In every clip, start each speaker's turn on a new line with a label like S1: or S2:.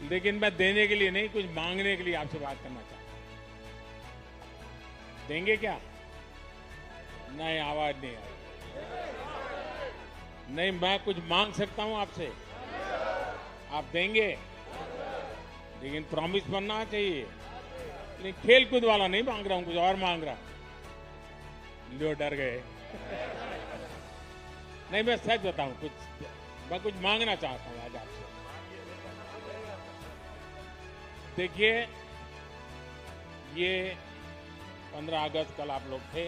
S1: लेकिन मैं देने के लिए नहीं, कुछ मांगने के लिए आपसे बात करना चाहता हूं। देंगे क्या? नहीं, आवाज नहीं आई। नहीं, मैं कुछ मांग सकता हूं आपसे, आप देंगे, लेकिन प्रॉमिस बनना चाहिए। लेकिन खेल कूद वाला नहीं मांग रहा हूं, कुछ और मांग रहा हूं। लो, डर गए। नहीं, मैं सच बताऊं, मैं कुछ मांगना चाहता हूं आज आपसे। देखिए, ये 15 अगस्त कल आप लोग थे।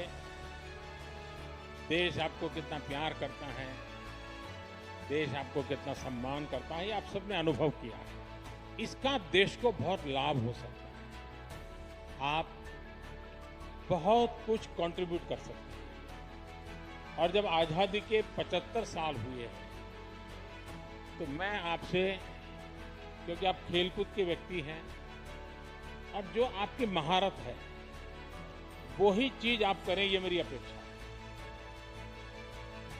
S1: देश आपको कितना प्यार करता है, देश आपको कितना सम्मान करता है, ये आप सबने अनुभव किया है। इसका देश को बहुत लाभ हो सकता है। आप बहुत कुछ कंट्रीब्यूट कर सकते हैं। और जब आजादी के 75 साल हुए हैं, तो मैं आपसे, क्योंकि आप खेलकूद के व्यक्ति हैं और जो आपकी महारत है वो ही चीज आप करें, ये मेरी अपेक्षा है।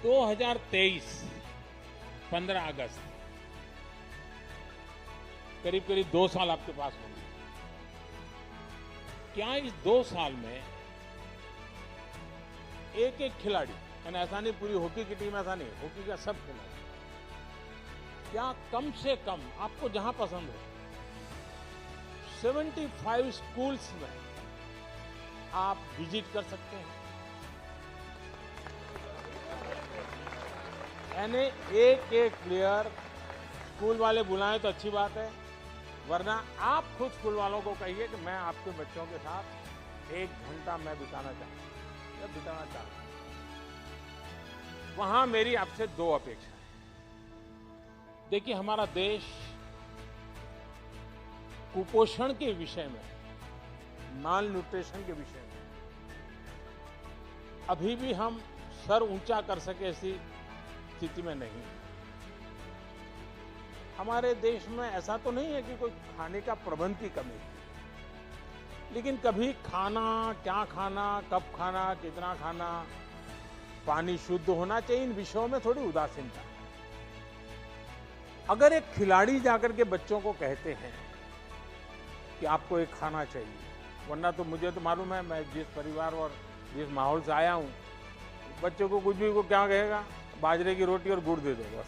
S1: 2023 15 अगस्त, करीब करीब 2 साल आपके पास होंगे। क्या इस 2 साल में एक एक खिलाड़ी, यानी ऐसा नहीं पूरी हॉकी की टीम, ऐसा नहीं, हॉकी का सब खिलाड़ी, क्या कम से कम आपको जहां पसंद हो 75 स्कूल्स में आप विजिट कर सकते हैं? यानी एक एक प्लेयर, स्कूल वाले बुलाएं तो अच्छी बात है, वरना आप खुद स्कूल वालों को कहिए कि मैं आपके बच्चों के साथ 1 घंटा मैं बिताना चाहता हूं। वहां मेरी आपसे 2 अपेक्षा है। देखिए, हमारा देश कुपोषण के विषय में, माल न्यूट्रिशन के विषय में अभी भी हम सर ऊंचा कर सके ऐसी स्थिति में नहीं। हमारे देश में ऐसा तो नहीं है कि कोई खाने का प्रबंध की कमी है, लेकिन कभी खाना, क्या खाना, कब खाना, कितना खाना, पानी शुद्ध होना चाहिए, इन विषयों में थोड़ी उदासीनता है। अगर एक खिलाड़ी जाकर के बच्चों को कहते हैं कि आपको एक खाना चाहिए, वरना तो मुझे तो मालूम है, मैं जिस परिवार और जिस माहौल से आया हूं, बच्चों को कुछ भी को क्या कहेगा, बाजरे की रोटी और गुड़ दे दो बस।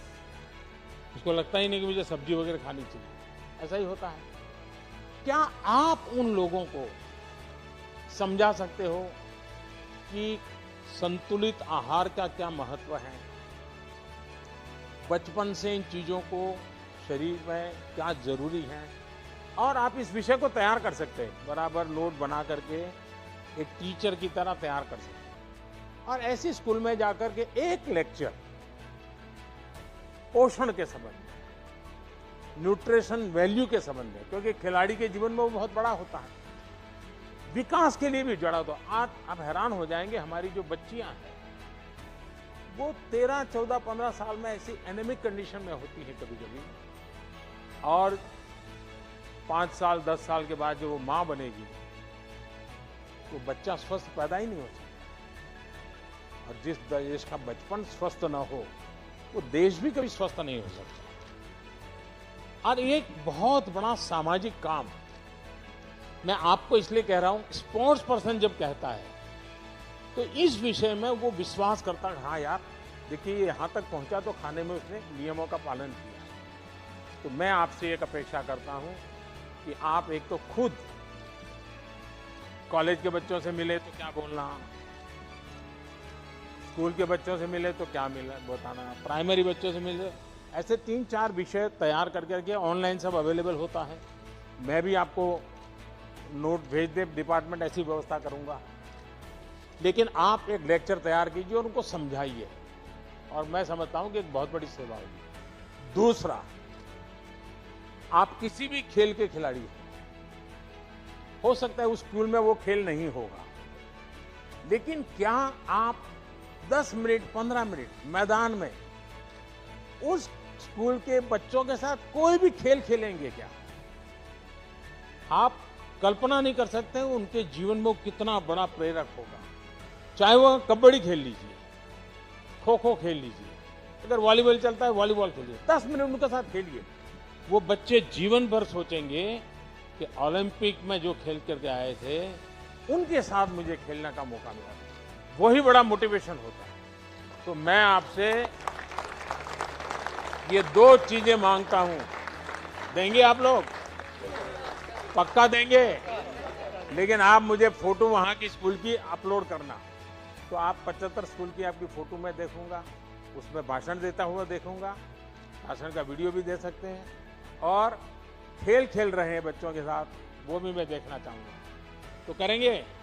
S1: उसको लगता ही नहीं कि मुझे सब्जी वगैरह खानी चाहिए। ऐसा ही होता है। क्या आप उन लोगों को समझा सकते हो कि संतुलित आहार का क्या महत्व है? बचपन से इन चीजों को शरीर में क्या जरूरी है? और आप इस विषय को तैयार कर सकते हैं, बराबर नोट बना करके एक टीचर की तरह तैयार कर सकते हैं। और ऐसी स्कूल में जाकर के एक लेक्चर पोषण के संबंध में, न्यूट्रिशन वैल्यू के संबंध में, क्योंकि खिलाड़ी के जीवन में वो बहुत बड़ा होता है, विकास के लिए भी जड़ा होता है। आप हैरान हो जाएंगे, हमारी जो बच्चियां हैं वो 13, 14, 15 साल में ऐसी एनेमिक कंडीशन में होती है कभी कभी, और 5 साल 10 साल के बाद जब वो मां बनेगी तो बच्चा स्वस्थ पैदा ही नहीं हो सकता। और जिस देश का बचपन स्वस्थ ना हो, वो देश भी कभी स्वस्थ नहीं हो सकता। और एक बहुत बड़ा सामाजिक काम मैं आपको इसलिए कह रहा हूं, स्पोर्ट्स पर्सन जब कहता है तो इस विषय में वो विश्वास करता है, हाँ यार देखिए यहां तक पहुंचा तो खाने में उसने नियमों का पालन किया। तो मैं आपसे एक अपेक्षा करता हूं कि आप एक तो खुद कॉलेज के बच्चों से मिले तो क्या बोलना, स्कूल के बच्चों से मिले तो क्या मिला बताना, प्राइमरी बच्चों से मिले, ऐसे 3-4 विषय तैयार करके रखिए। ऑनलाइन सब अवेलेबल होता है। मैं भी आपको नोट भेज दे, डिपार्टमेंट ऐसी व्यवस्था करूंगा। लेकिन आप एक लेक्चर तैयार कीजिए और उनको समझाइए, और मैं समझता हूं कि एक बहुत बड़ी सेवा होगी। दूसरा, आप किसी भी खेल के खिलाड़ी हो सकता है उस स्कूल में वो खेल नहीं होगा, लेकिन क्या आप 10 मिनट 15 मिनट मैदान में उस स्कूल के बच्चों के साथ कोई भी खेल खेलेंगे क्या? आप कल्पना नहीं कर सकते उनके जीवन में कितना बड़ा प्रेरक होगा। चाहे वो कबड्डी खेल लीजिए, खो खो खेल लीजिए, अगर वॉलीबॉल चलता है वॉलीबॉल खेलिए, 10 मिनट उनके साथ खेलिए, वो बच्चे जीवन भर सोचेंगे कि ओलंपिक में जो खेल करके आए थे उनके साथ मुझे खेलने का मौका मिला। वही बड़ा मोटिवेशन होता है। तो मैं आपसे ये 2 चीजें मांगता हूं। देंगे आप लोग? पक्का देंगे? लेकिन आप मुझे फोटो वहां की स्कूल की अपलोड करना। तो आप 75 स्कूल की आपकी फोटो मैं देखूंगा, उसमें भाषण देता हुआ देखूंगा, भाषण का वीडियो भी दे सकते हैं, और खेल खेल रहे हैं बच्चों के साथ वो भी मैं देखना चाहूंगा। तो करेंगे?